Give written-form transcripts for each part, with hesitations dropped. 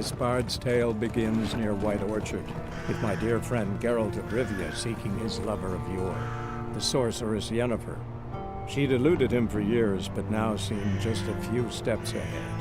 This bard's tale begins near White Orchard, with my dear friend Geralt of Rivia seeking his lover of yore, the sorceress Yennefer. She'd eluded him for years, but now seemed just a few steps ahead.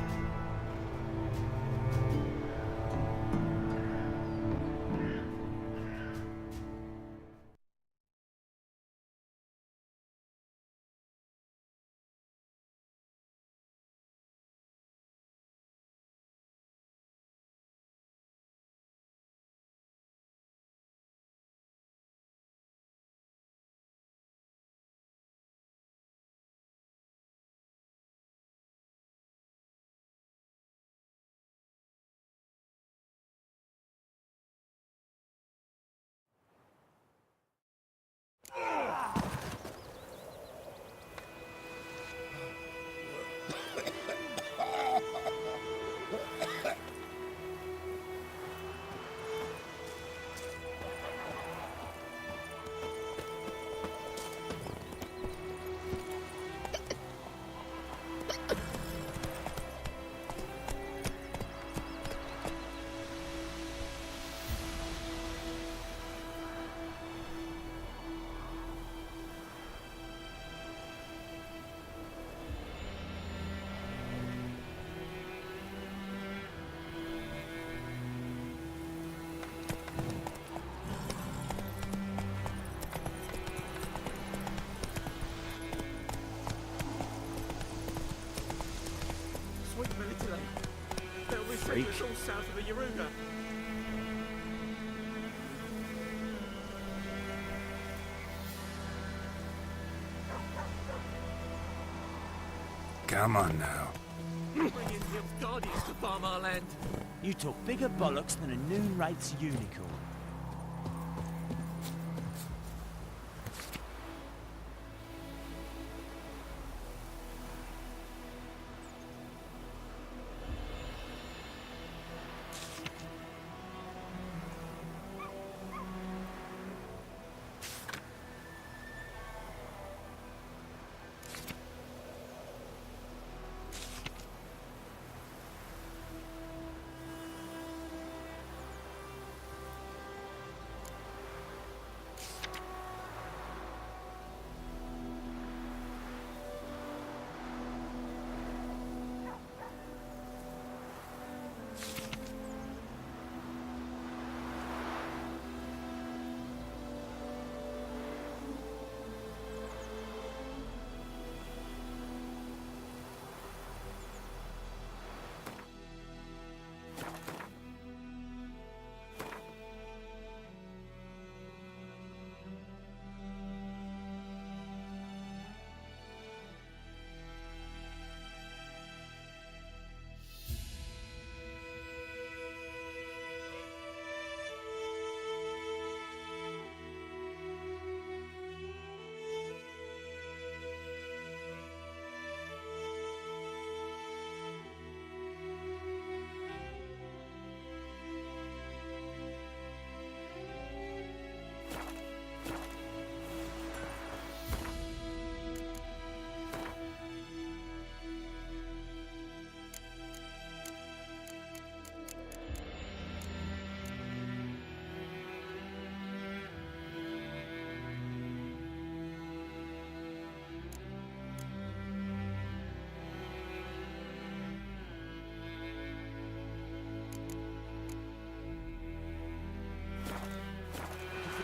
Freak. All south of the Yaruga. Come on now. Bring in the Guardians to farm our land. You talk bigger bollocks than a noon wraith's unicorn.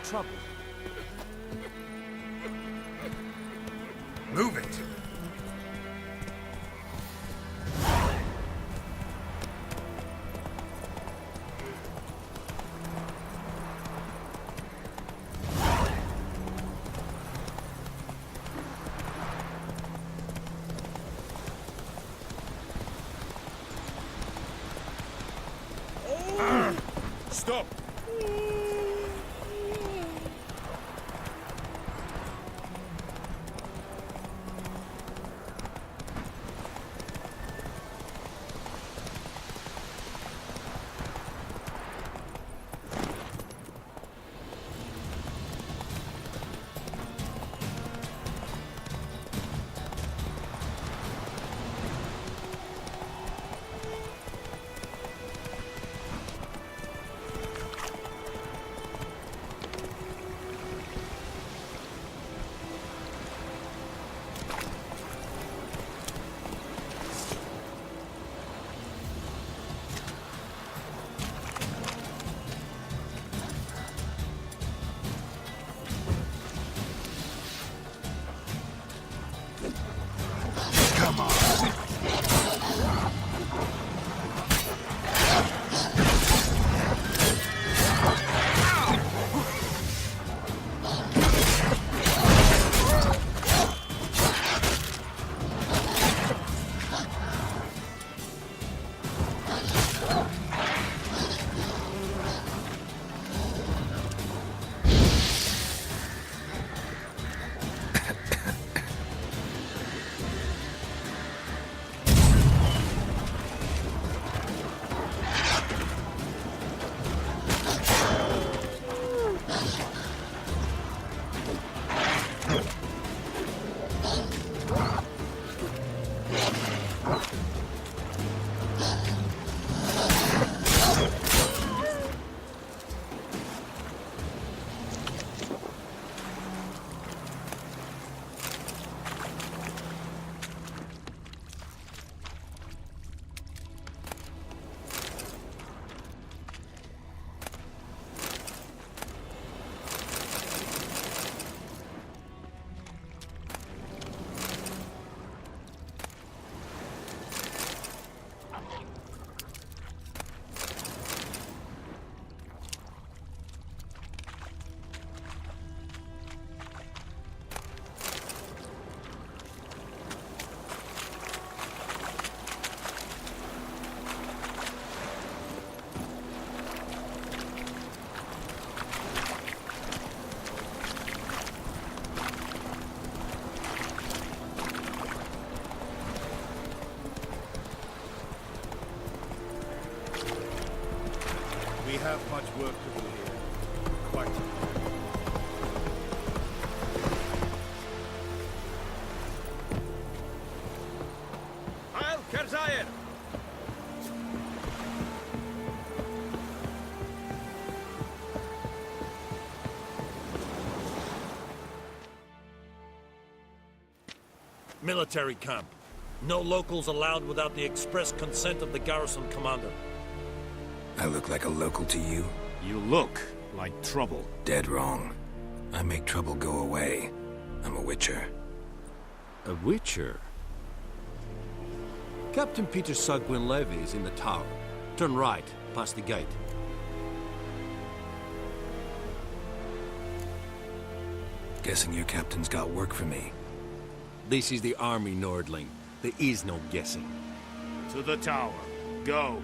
Trouble. Move it. Stop. We have much work to do here. Quite. Heil Kerzayer! Military camp. No locals allowed without the express consent of the garrison commander. I look like a local to you? You look like trouble. Dead wrong. I make trouble go away. I'm a witcher. A witcher? Captain Peter Sagwin Levy is in the tower. Turn right, past the gate. Guessing your captain's got work for me. This is the army, Nordling. There is no guessing. To the tower. Go.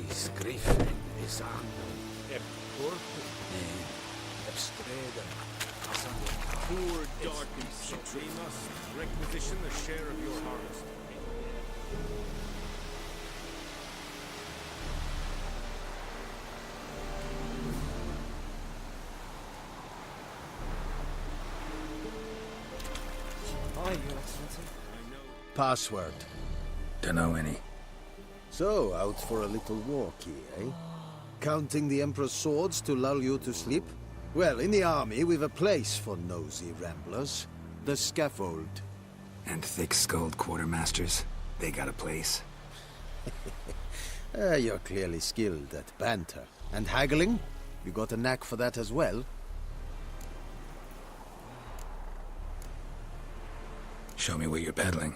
Skriften is aan. Heb korte. Nee, heb streden. Als aan de Poor darkies. We must requisition the share of your harvest. Your Excellency? Password. Dunno any. So, out for a little walk here, eh? Counting the Emperor's swords to lull you to sleep? Well, in the army, we've a place for nosy ramblers. The scaffold. And thick-skulled quartermasters, they got a place. You're clearly skilled at banter. And haggling? You got a knack for that as well? Show me what you're peddling.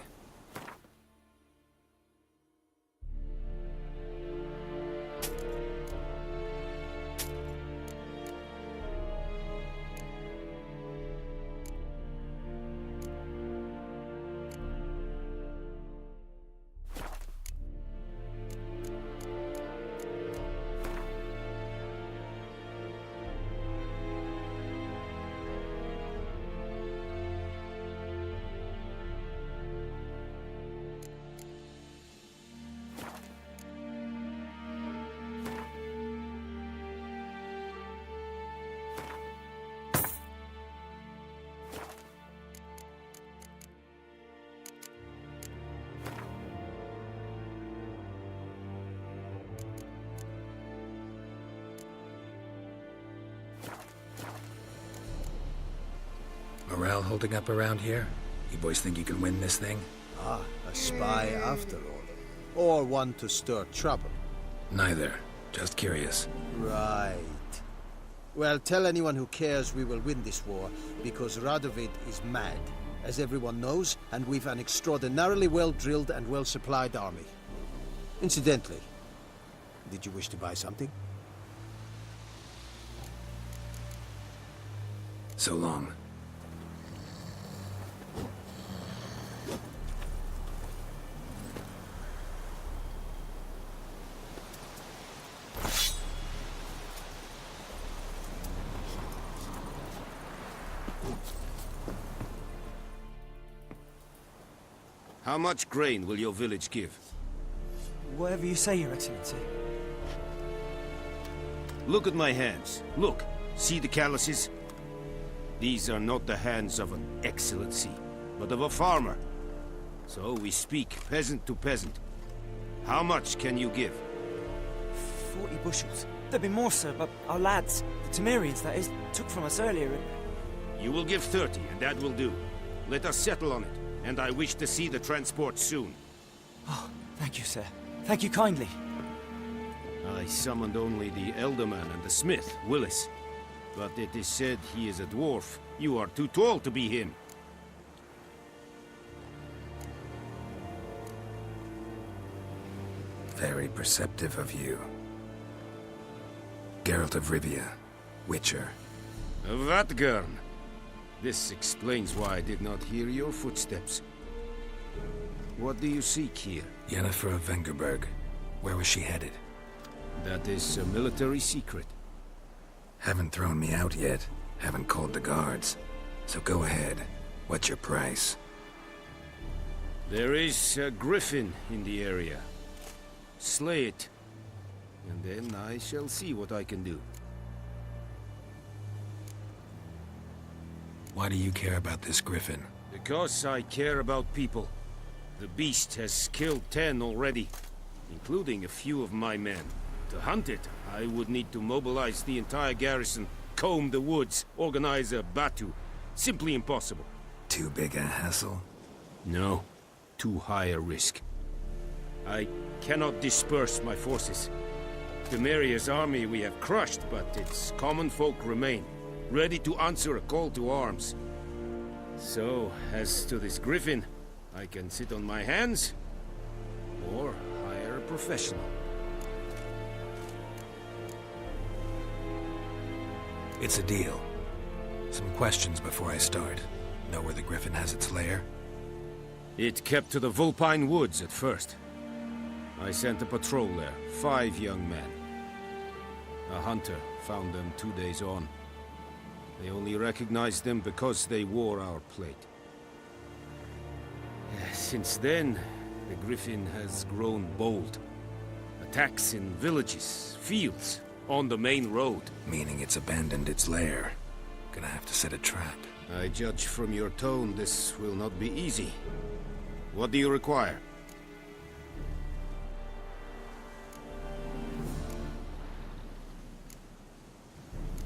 Morale holding up around here? You boys think you can win this thing? Ah, a spy after all. Or one to stir trouble. Neither. Just curious. Right. Well, tell anyone who cares we will win this war, because Radovid is mad, as everyone knows, and we've an extraordinarily well-drilled and well-supplied army. Incidentally, did you wish to buy something? So long. How much grain will your village give? Whatever you say, Your Excellency. Look at my hands. Look. See the calluses? These are not the hands of an excellency, but of a farmer. So we speak peasant to peasant. How much can you give? 40 bushels. There'd be more, sir, but our lads, the Temerians, that is, took from us earlier and... You will give 30, and that will do. Let us settle on it, and I wish to see the transport soon. Oh, thank you, sir. Thank you kindly. I summoned only the Elderman and the smith, Willis. But it is said he is a dwarf. You are too tall to be him. Very perceptive of you. Geralt of Rivia, Witcher. Vatgern. This explains why I did not hear your footsteps. What do you seek here? Yennefer of Vengerberg. Where was she headed? That is a military secret. Haven't thrown me out yet. Haven't called the guards. So go ahead. What's your price? There is a griffin in the area. Slay it. And then I shall see what I can do. Why do you care about this griffin? Because I care about people. The beast has killed 10 already, including a few of my men. To hunt it, I would need to mobilize the entire garrison, comb the woods, organize a batu. Simply impossible. Too big a hassle? No. Too high a risk. I cannot disperse my forces. Temeria's army we have crushed, but its common folk remain, ready to answer a call to arms. So, as to this griffin, I can sit on my hands, or hire a professional. It's a deal. Some questions before I start. Know where the griffin has its lair? It kept to the Vulpine Woods at first. I sent a patrol there, 5 young men. A hunter found them 2 days on. They only recognized them because they wore our plate. Since then, the griffin has grown bold. Attacks in villages, fields, on the main road. Meaning it's abandoned its lair. Gonna have to set a trap. I judge from your tone this will not be easy. What do you require?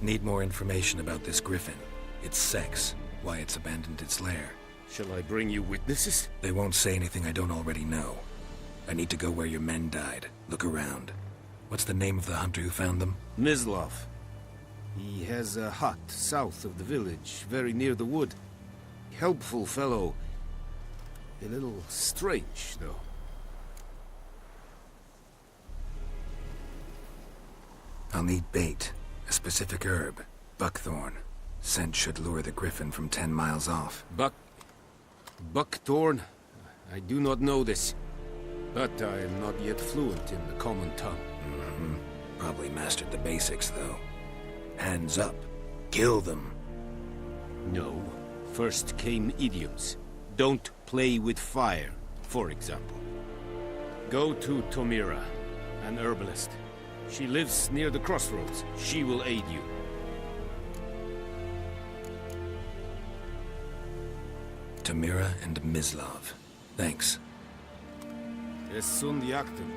Need more information about this griffin. Its sex, why it's abandoned its lair. Shall I bring you witnesses? They won't say anything I don't already know. I need to go where your men died. Look around. What's the name of the hunter who found them? Mislav. He has a hut south of the village, very near the wood. Helpful fellow. A little strange, though. I'll need bait. A specific herb. Buckthorn. Scent should lure the griffin from 10 miles off. Buckthorn? I do not know this. But I am not yet fluent in the common tongue. Probably mastered the basics, though. Hands up. Kill them. No. First came idioms. Don't play with fire, for example. Go to Tomira, an herbalist. She lives near the crossroads. She will aid you. Tamira and Mislav. Thanks. Es sunt jakten.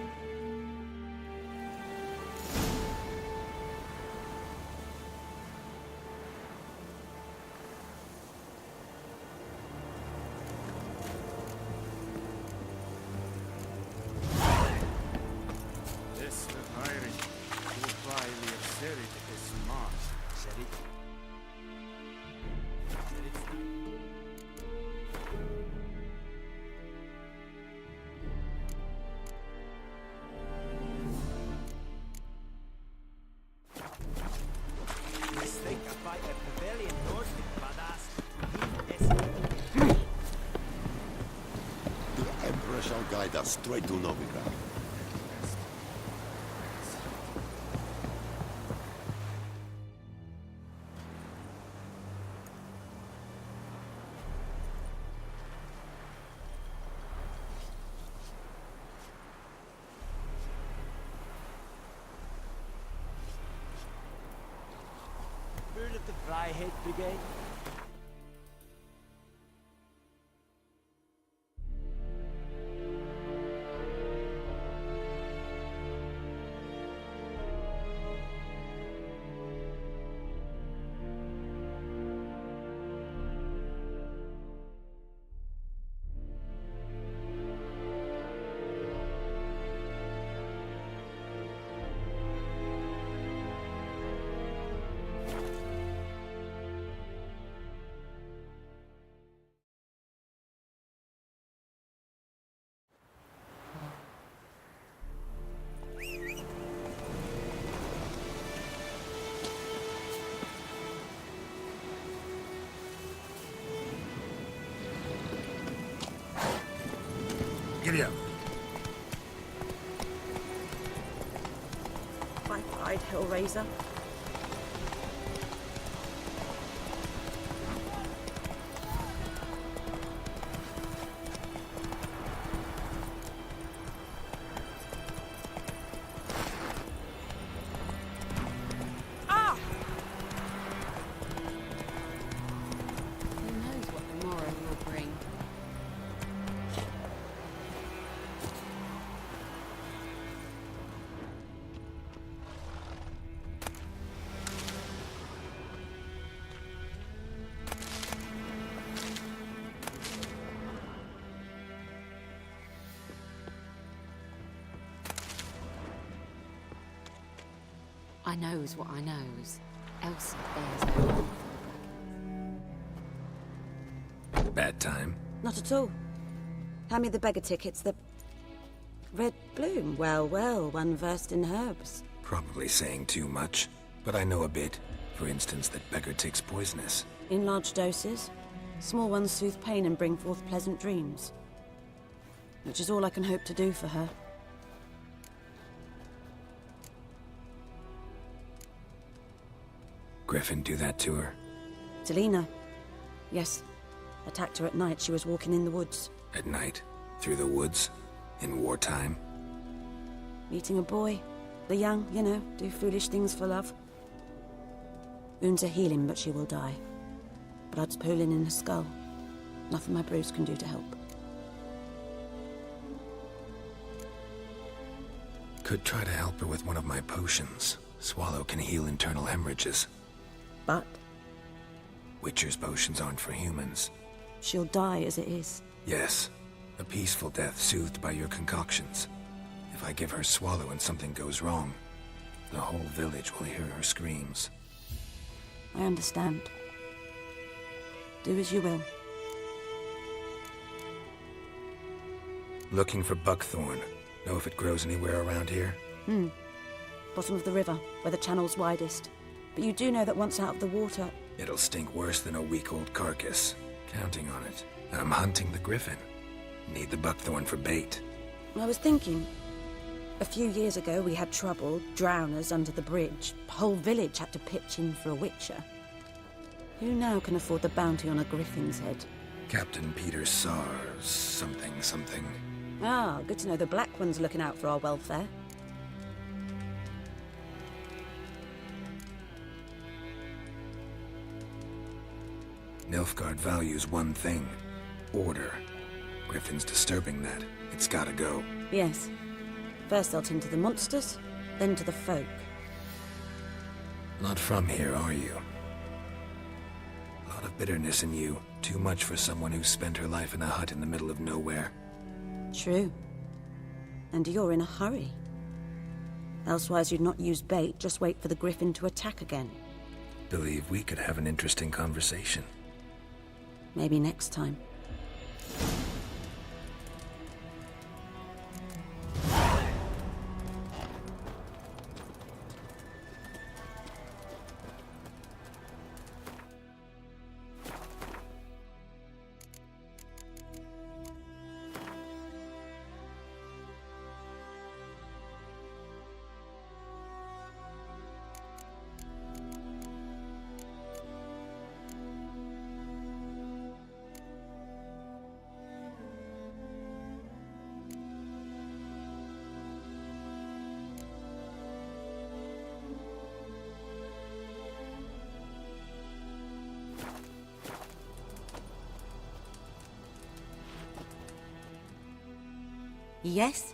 The Emperor shall guide us straight to Novigrad. Heard of the Flyhead Brigade? Giddy up. High-eyed Hellraiser. Who knows what the morrow will bring? I knows what I knows. Elsa bears over. Bad time. Not at all. Hand me the beggar tickets, the... Red Bloom. Well, well, one versed in herbs. Probably saying too much, but I know a bit. For instance, that beggar tick's poisonous. In large doses. Small ones soothe pain and bring forth pleasant dreams. Which is all I can hope to do for her. Griffin do that to her? Delina. Yes. Attacked her at night. She was walking in the woods. At night? Through the woods? In wartime? Meeting a boy. The young, you know, do foolish things for love. Wounds are healing, but she will die. Blood's pooling in his skull. Nothing my brews can do to help. Could try to help her with one of my potions. Swallow can heal internal hemorrhages. But Witcher's potions aren't for humans. she'll die as it is. Yes, a peaceful death soothed by your concoctions. If I give her Swallow and something goes wrong, the whole village will hear her screams. I understand. Do as you will. Looking for buckthorn. Know if it grows anywhere around here? Bottom of the river, where the channel's widest. But you do know that once out of the water... It'll stink worse than a week-old carcass. Counting on it. I'm hunting the griffin. Need the buckthorn for bait. I was thinking... A few years ago we had trouble, drowners under the bridge. The whole village had to pitch in for a witcher. Who now can afford the bounty on a griffin's head? Captain Peter Sars, something. Ah, good to know the Black One's looking out for our welfare. Nilfgaard values one thing. Order. Griffin's disturbing that. It's gotta go. Yes. First they'll tend to the monsters, then to the folk. Not from here, are you? A lot of bitterness in you. Too much for someone who spent her life in a hut in the middle of nowhere. True. And you're in a hurry. Elsewise you'd not use bait, just wait for the griffin to attack again. Believe we could have an interesting conversation. Maybe next time. Yes?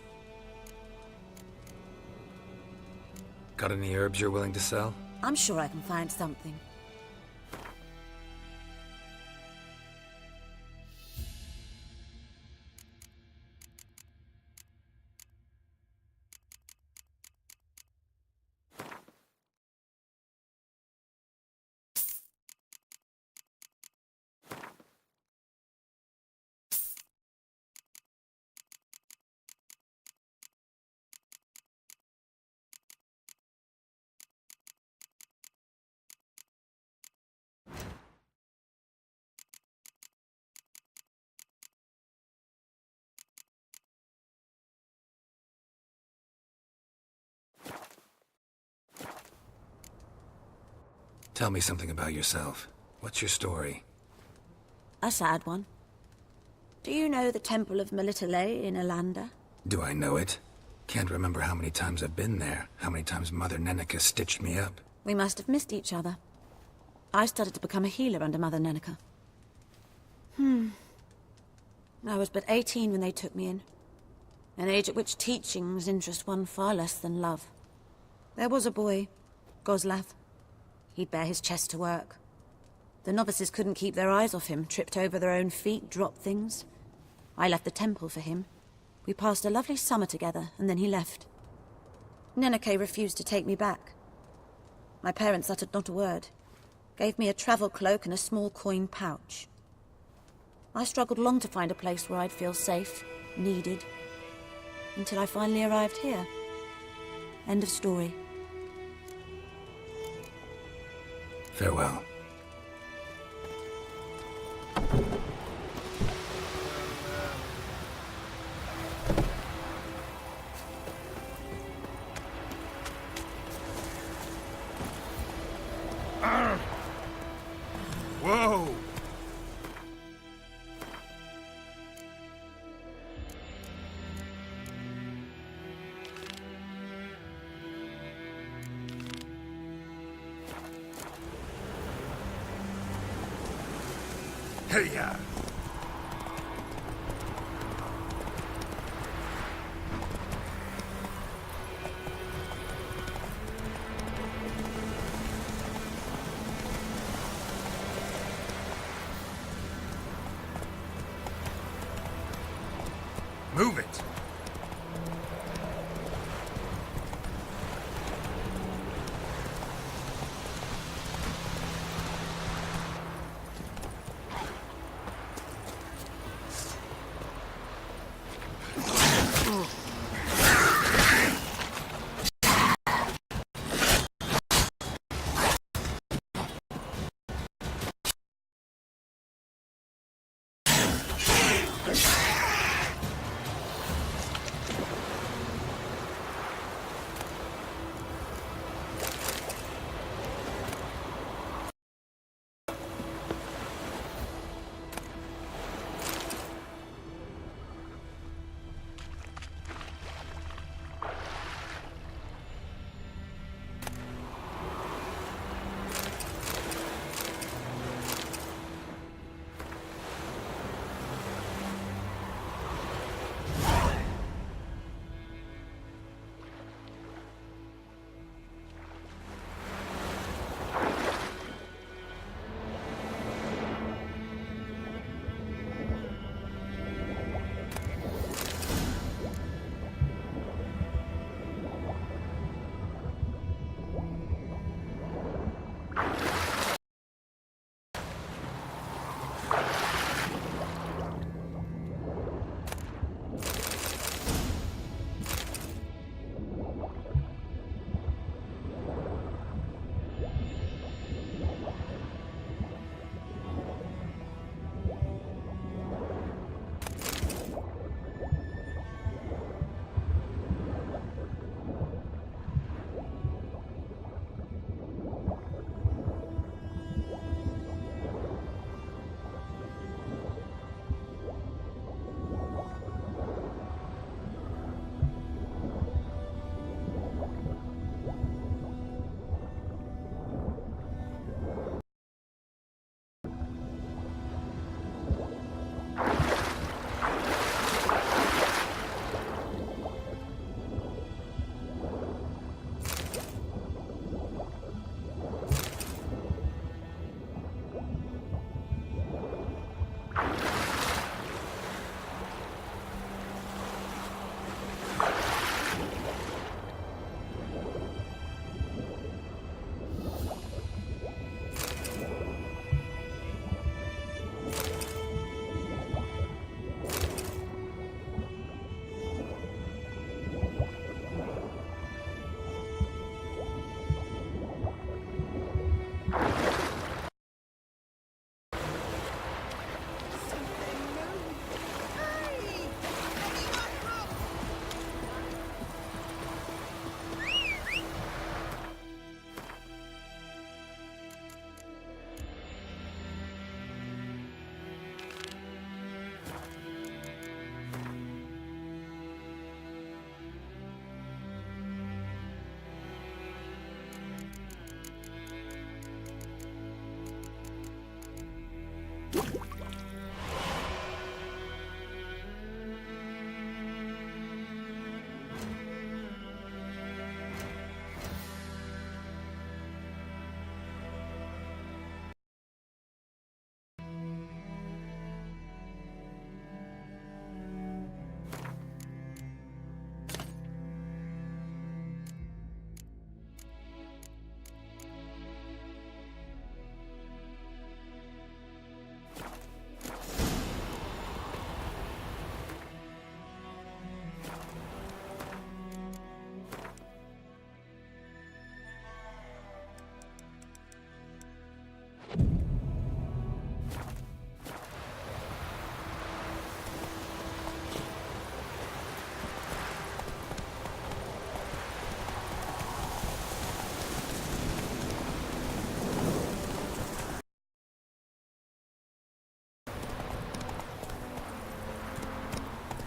Got any herbs you're willing to sell? I'm sure I can find something. Tell me something about yourself. What's your story? A sad one. Do you know the Temple of Melitele in Alanda? Do I know it? Can't remember how many times I've been there, how many times Mother Neneka stitched me up. We must have missed each other. I started to become a healer under Mother Neneka. I was but 18 when they took me in. An age at which teachings interest one far less than love. There was a boy, Goslav. He'd bare his chest to work. The novices couldn't keep their eyes off him, tripped over their own feet, dropped things. I left the temple for him. We passed a lovely summer together, and then he left. Neneke refused to take me back. My parents uttered not a word. Gave me a travel cloak and a small coin pouch. I struggled long to find a place where I'd feel safe, needed, until I finally arrived here. End of story. Farewell. Whoa! Hey-ya! Move it!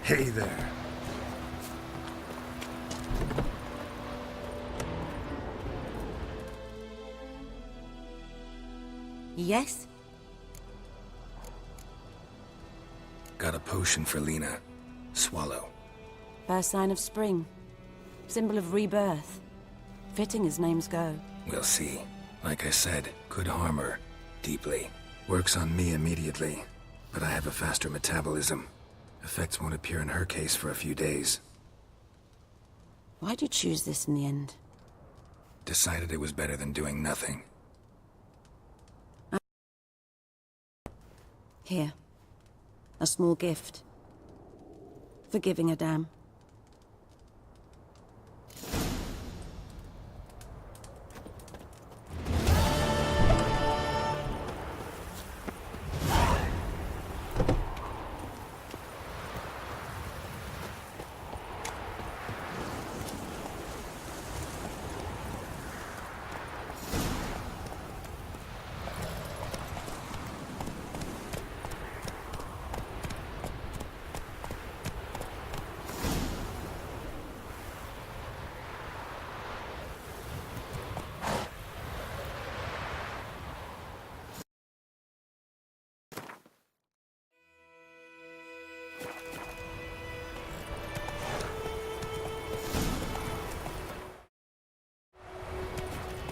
Hey there. Yes? Got a potion for Lena. Swallow. First sign of spring. Symbol of rebirth. Fitting as names go. We'll see. Like I said, could harm her. Deeply. Works on me immediately. But I have a faster metabolism. Effects won't appear in her case for a few days. Why'd you choose this in the end? Decided it was better than doing nothing. Here. A small gift. For giving a damn.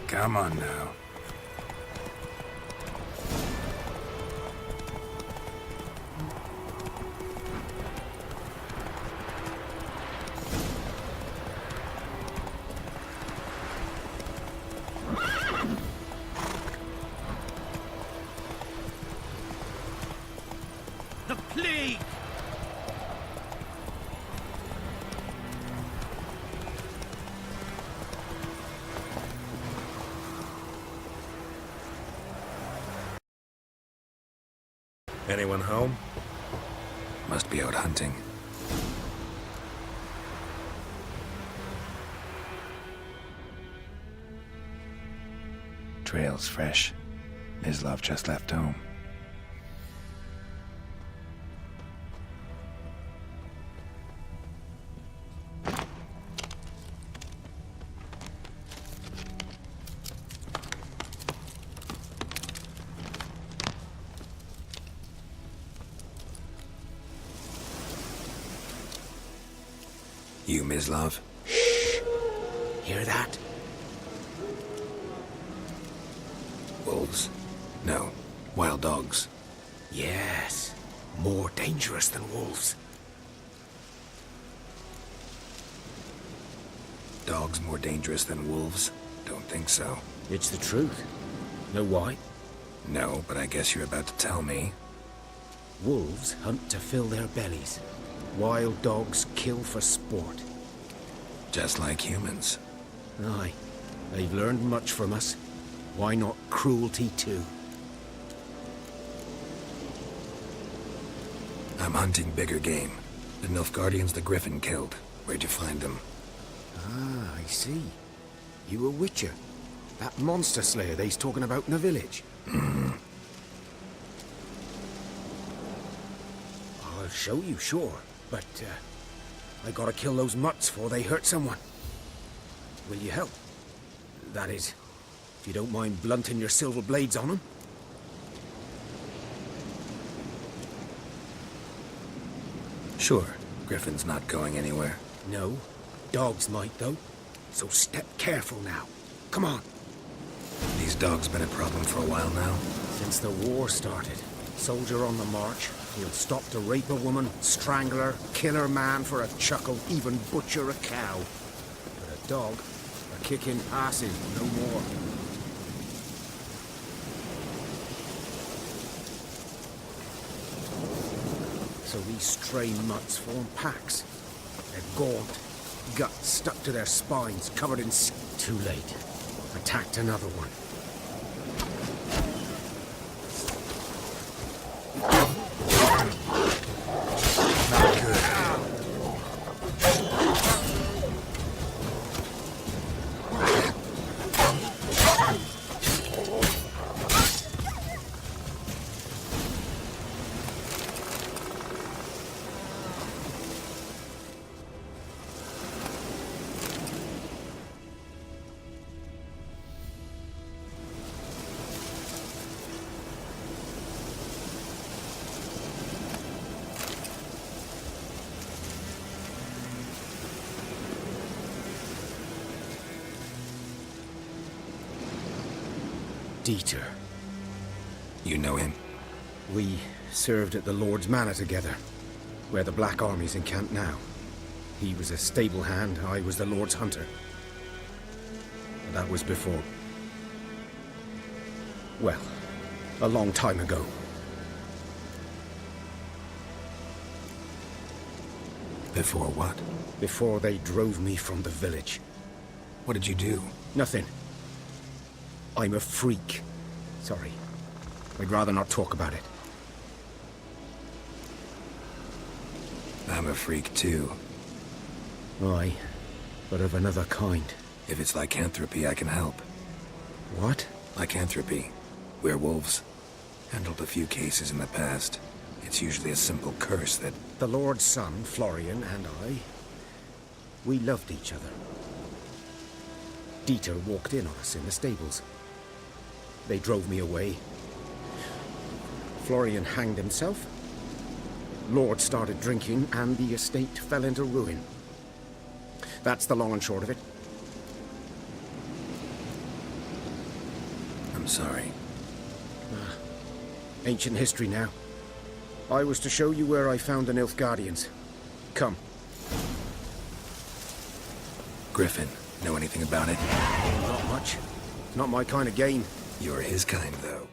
Come on now. The plague! Anyone home? Must be out hunting. Trail's fresh. Mislav just left home. You, Mislav? Shh! Hear that? Wolves? No. Wild dogs. Yes. More dangerous than wolves. Dogs more dangerous than wolves? Don't think so. It's the truth. Know why? No, but I guess you're about to tell me. Wolves hunt to fill their bellies. Wild dogs kill for sport. Just like humans. Aye. They've learned much from us. Why not cruelty too? I'm hunting bigger game. The Nilfgaardians the Griffin killed. Where'd you find them? Ah, I see. You a witcher. That monster slayer they's talking about in the village. I'll show you, sure. But, I gotta kill those mutts before they hurt someone. Will you help? That is, if you don't mind blunting your silver blades on them. Sure. Griffin's not going anywhere. No. Dogs might, though. So step careful now. Come on. These dogs been a problem for a while now? Since the war started. Soldier on the march. He'll stop to rape a woman, strangle her, kill her man for a chuckle, even butcher a cow. But a dog, a kick in asses, no more. So these stray mutts form packs. They're gaunt, guts stuck to their spines, covered in Too late. Attacked another one. Dieter. You know him? We served at the Lord's Manor together, where the Black Army's encamped now. He was a stable hand, I was the Lord's hunter. But that was before... well, a long time ago. Before what? Before they drove me from the village. What did you do? Nothing. I'm a freak. Sorry. I'd rather not talk about it. I'm a freak too. Aye, but of another kind. If it's lycanthropy, I can help. What? Lycanthropy. Werewolves. Handled a few cases in the past. It's usually a simple curse that... The Lord's son, Florian, and I... we loved each other. Dieter walked in on us in the stables. They drove me away. Florian hanged himself. Lord started drinking, and the estate fell into ruin. That's the long and short of it. I'm sorry. Ancient history now. I was to show you where I found the Nilfgaardians. Come. Griffin, know anything about it? Not much. Not my kind of game. You're his kind, though.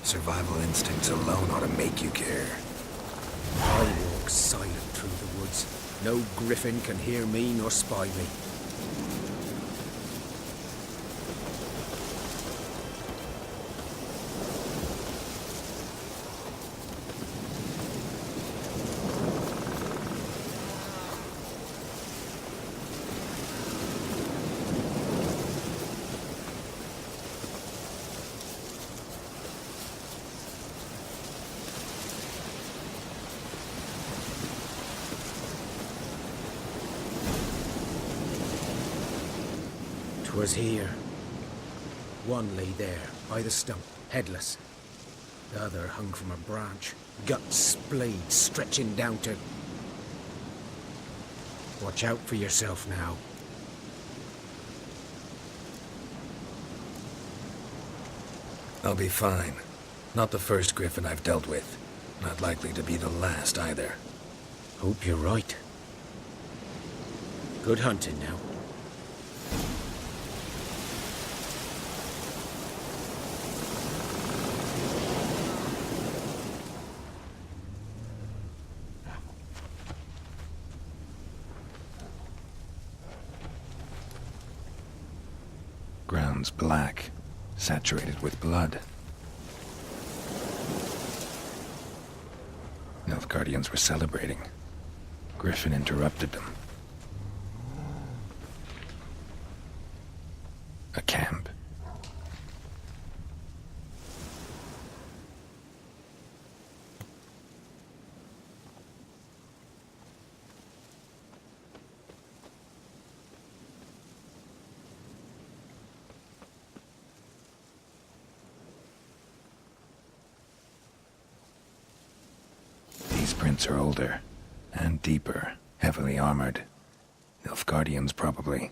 Survival instincts alone ought to make you care. I walk silent through the woods. No griffin can hear me nor spy me. Was here. One lay there, by the stump, headless. The other hung from a branch, guts splayed, stretching down to... Watch out for yourself now. I'll be fine. Not the first griffin I've dealt with. Not likely to be the last either. Hope you're right. Good hunting now. Ground's black, saturated with blood. Nilfgaardians were celebrating. Griffin interrupted them. A camp. These prints are older, and deeper, heavily armored. Nilfgaardians, probably.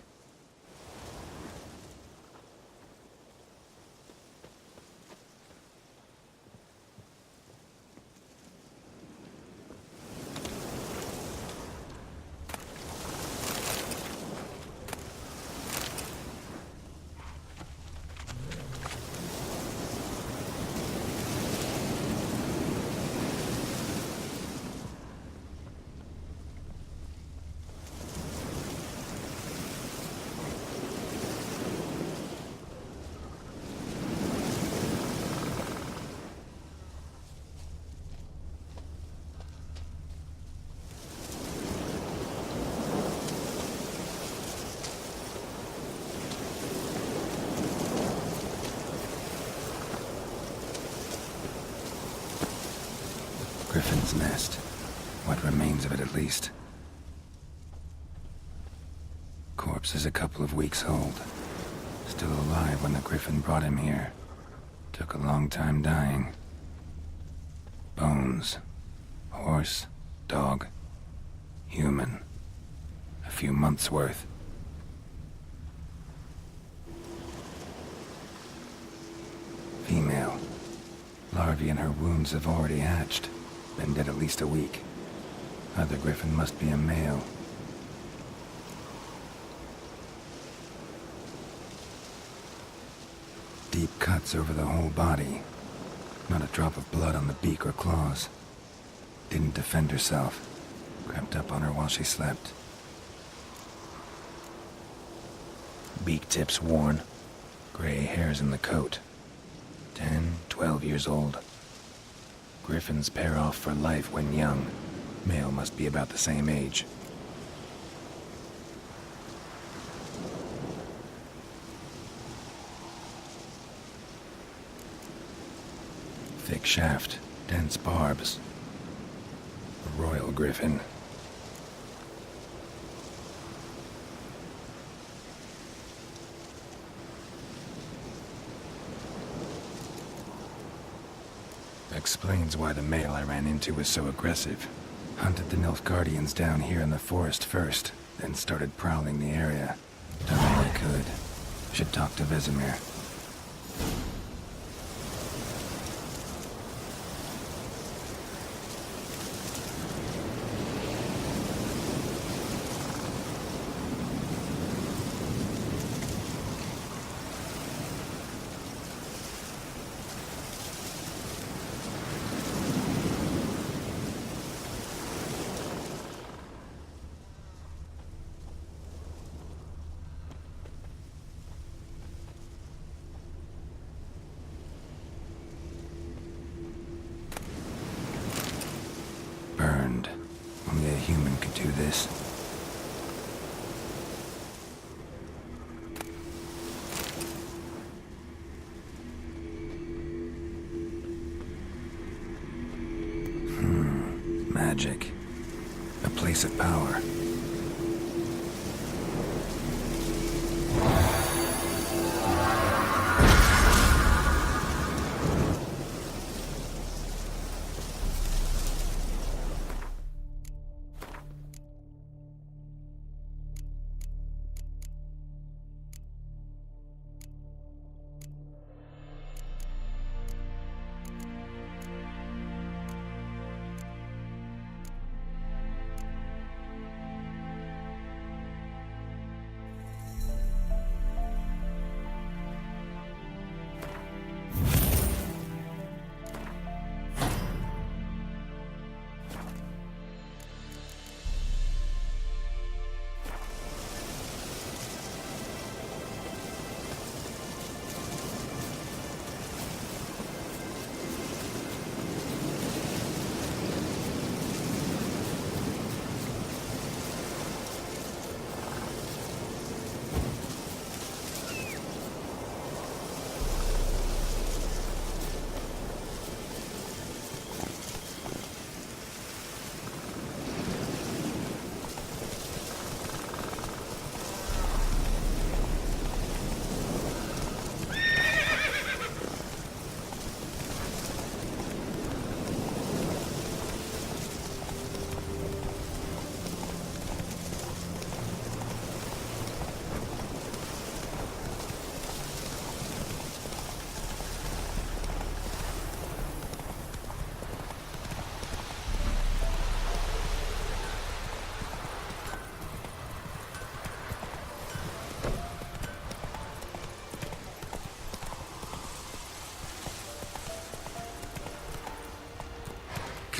Griffin's nest. What remains of it, at least. Corpse is a couple of weeks old. Still alive when the Griffin brought him here. Took a long time dying. Bones. Horse. Dog. Human. A few months' worth. Female. Larvae in her wounds have already hatched. Been dead at least a week. Other Griffin must be a male. Deep cuts over the whole body. Not a drop of blood on the beak or claws. Didn't defend herself. Crept up on her while she slept. Beak tips worn. Gray hairs in the coat. 10, 12 years old. Griffins pair off for life when young. Male must be about the same age. Thick shaft, dense barbs. A royal griffin. Explains why the male I ran into was so aggressive. Hunted the Nilfgaardians down here in the forest first, then started prowling the area. Done all I could. Should talk to Vesemir. Burned. Only a human could do this. Magic. A place of power.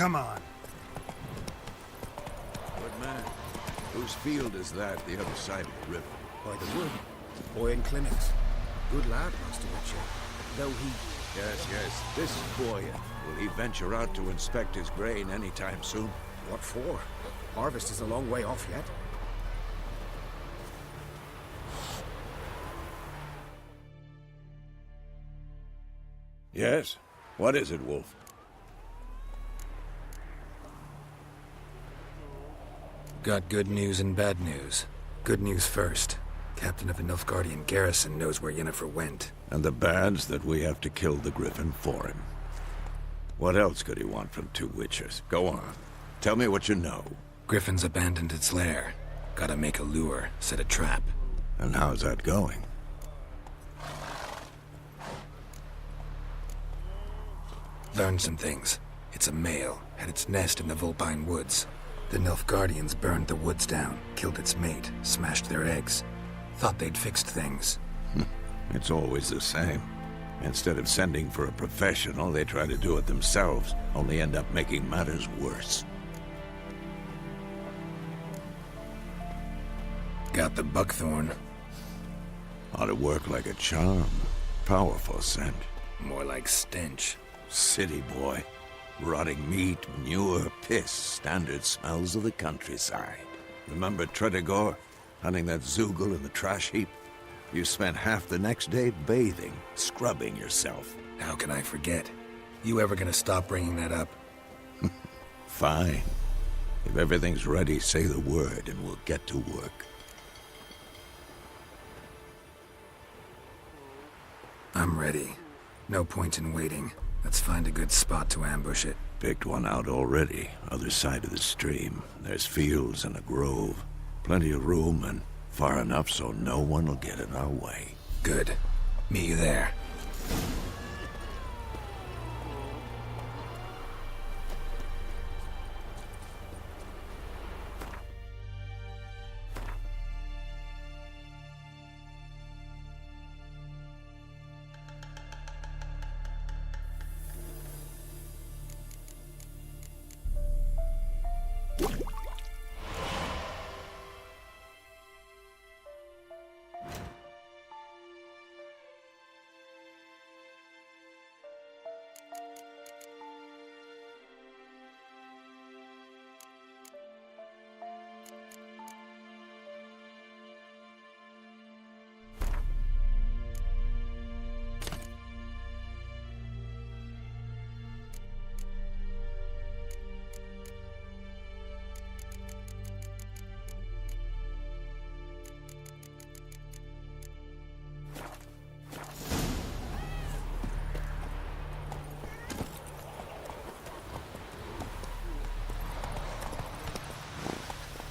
come on. Good man. Whose field is that, the other side of the river? By the wood. Boy in Clements. Good lad, Master Witcher. Though he... Yes. This is Boyan. Will he venture out to inspect his grain anytime soon? What for? Harvest is a long way off yet. Yes? What is it, Wolf? Got good news and bad news. Good news first. Captain of the Nilfgaardian garrison knows where Yennefer went. And the bad's that we have to kill the Griffin for him. What else could he want from two witchers? Go on. Tell me what you know. Griffin's abandoned its lair. Gotta make a lure, set a trap. And how's that going? Learned some things. It's a male, had its nest in the Vulpine Woods. The Nilfgaardians burned the woods down, killed its mate, smashed their eggs. Thought they'd fixed things. It's always the same. Instead of sending for a professional, they try to do it themselves, only end up making matters worse. Got the buckthorn. Ought to work like a charm. Powerful scent. More like stench. City boy. Rotting meat, manure, piss, standard smells of the countryside. Remember Tredegor? Hunting that Zoogle in the trash heap? You spent half the next day bathing, scrubbing yourself. How can I forget? You ever gonna stop bringing that up? Fine. If everything's ready, say the word and we'll get to work. I'm ready. No point in waiting. Let's find a good spot to ambush it. Picked one out already, other side of the stream. There's fields and a grove. Plenty of room and far enough so no one will get in our way. Good. Meet you there.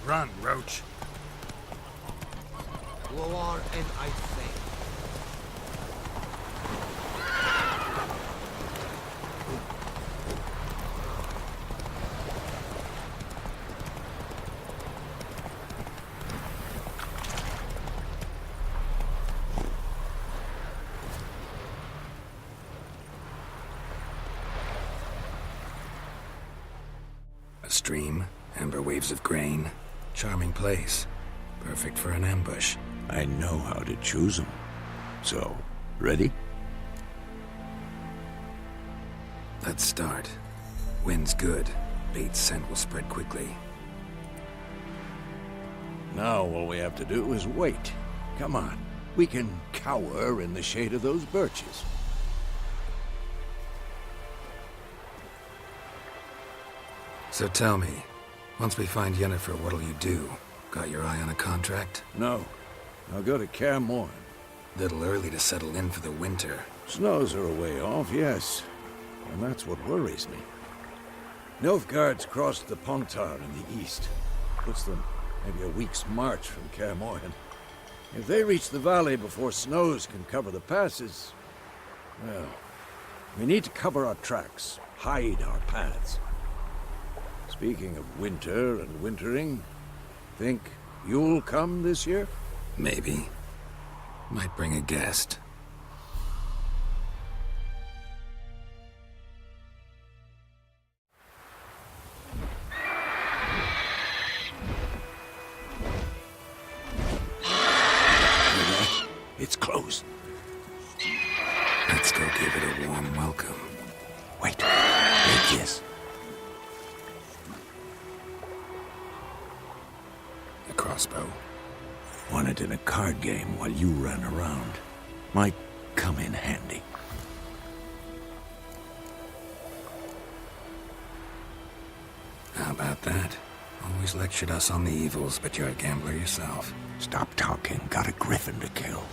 Run, Roach. War and I think. A stream, amber waves of grain. Charming place. Perfect for an ambush. I know how to choose them. So, ready? Let's start. Wind's good. Bait's scent will spread quickly. Now all we have to do is wait. Come on. We can cower in the shade of those birches. So tell me, once we find Yennefer, what'll you do? Got your eye on a contract? No. I'll go to Kaer Morhen. Little early to settle in for the winter. Snows are a way off, yes. And that's what worries me. Nilfgaard's crossed the Pontar in the east. Puts them maybe a week's march from Kaer Morhen. If they reach the valley before snows can cover the passes, well, we need to cover our tracks, hide our paths. Speaking of winter and wintering, think you'll come this year? Maybe. Might bring a guest. A crossbow. Won it in a card game while you ran around. Might come in handy. How about that? Always lectured us on the evils, but you're a gambler yourself. Stop talking. Got a griffin to kill.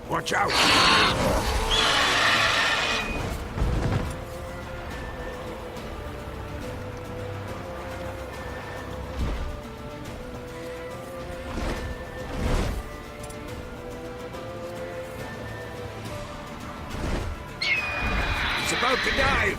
Watch out! It's about to dive!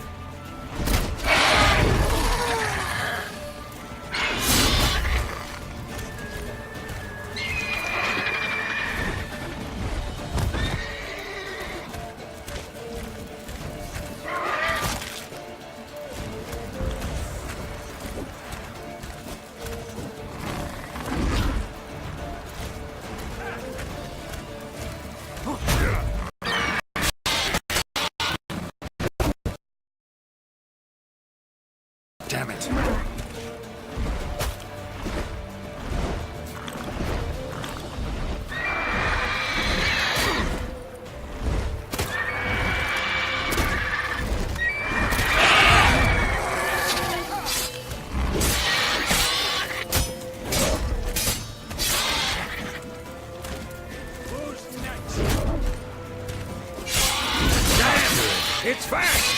Damn it. It's fast!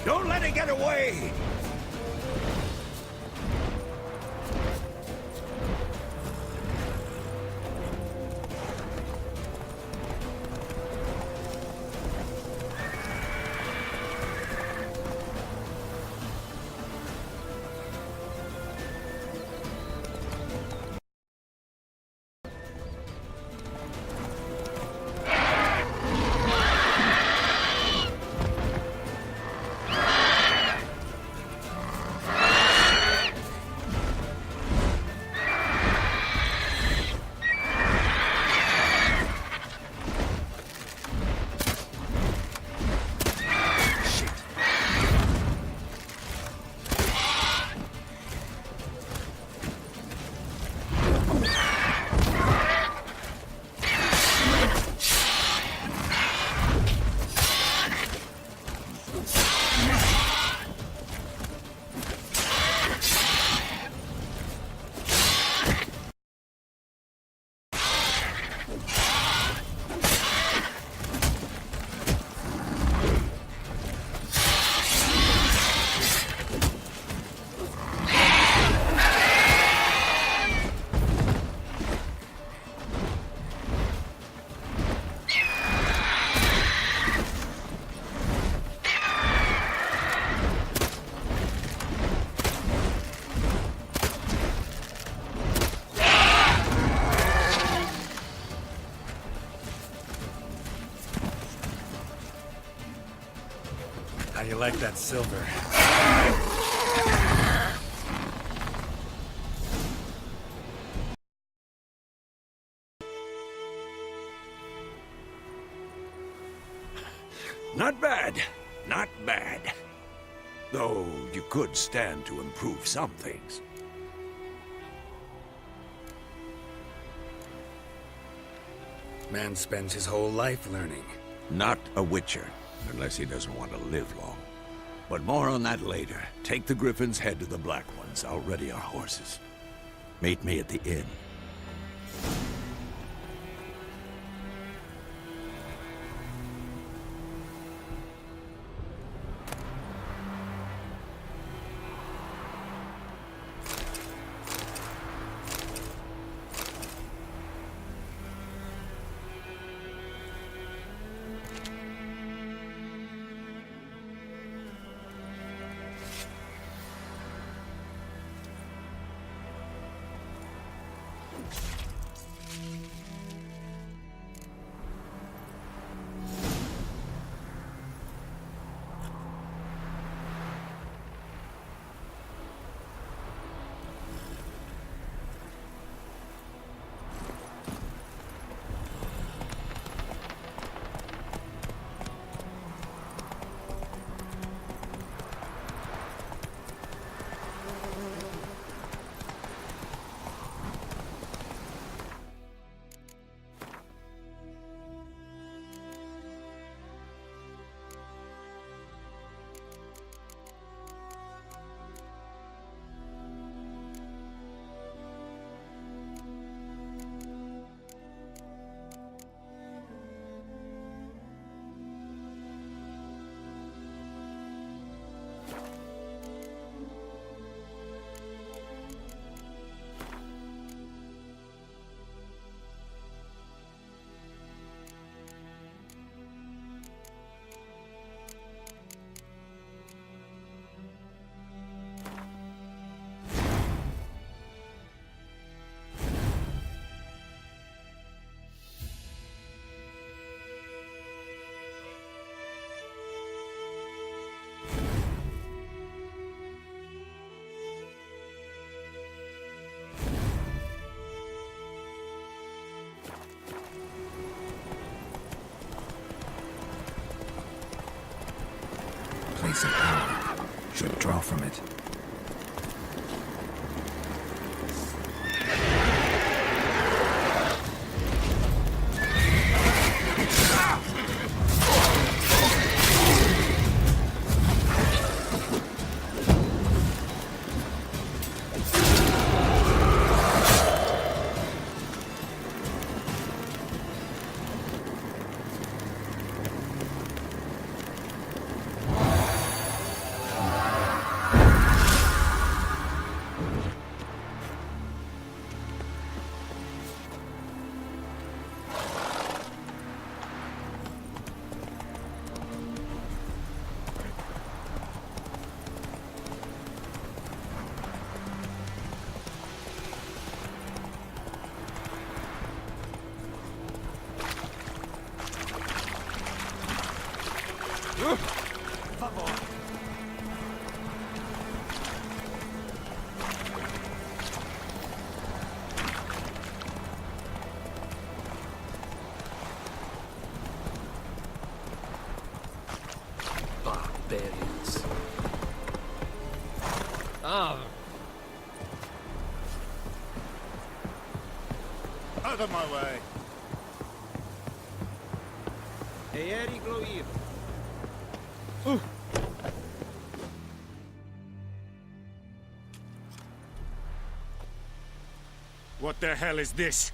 Don't let it get away! How you like that silver? Not bad. Not bad. Though you could stand to improve some things. Man spends his whole life learning. Not a witcher, unless he doesn't want to live long. But more on that later. Take the Griffin's head to the Black Ones. I'll ready our horses. Meet me at the inn. place of power. Should draw from it. Barbarians. Ah. Out of my way. Eeri gloir. What the hell is this?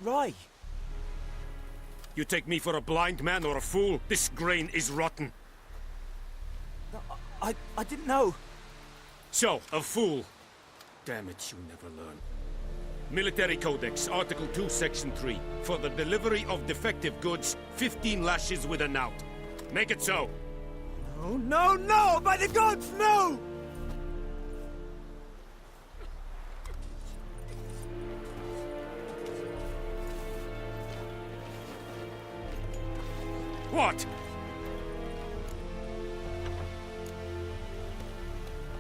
Rye! You take me for a blind man or a fool? This grain is rotten. No, I didn't know. So, a fool. Damn it, you never learn. Military Codex, Article 2, Section 3. For the delivery of defective goods, 15 lashes with a knout. Make it so. No, no, no! By the gods, no! What?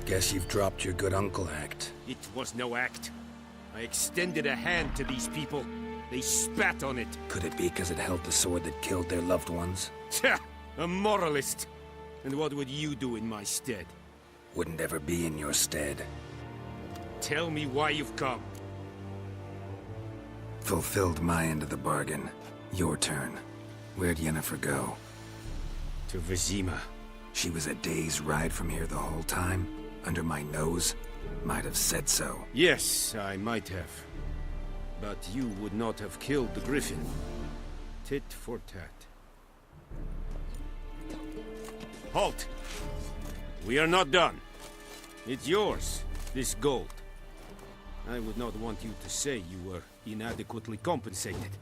Guess you've dropped your good uncle act. It was no act. I extended a hand to these people. They spat on it. Could it be because it held the sword that killed their loved ones? Tja, a moralist. And what would you do in my stead? Wouldn't ever be in your stead. Tell me why you've come. Fulfilled my end of the bargain. Your turn. Where'd Yennefer go? To Vizima. She was a day's ride from here the whole time? Under my nose? Might have said so. Yes, I might have. But you would not have killed the griffin. Tit for tat. Halt! We are not done. It's yours, this gold. I would not want you to say you were inadequately compensated.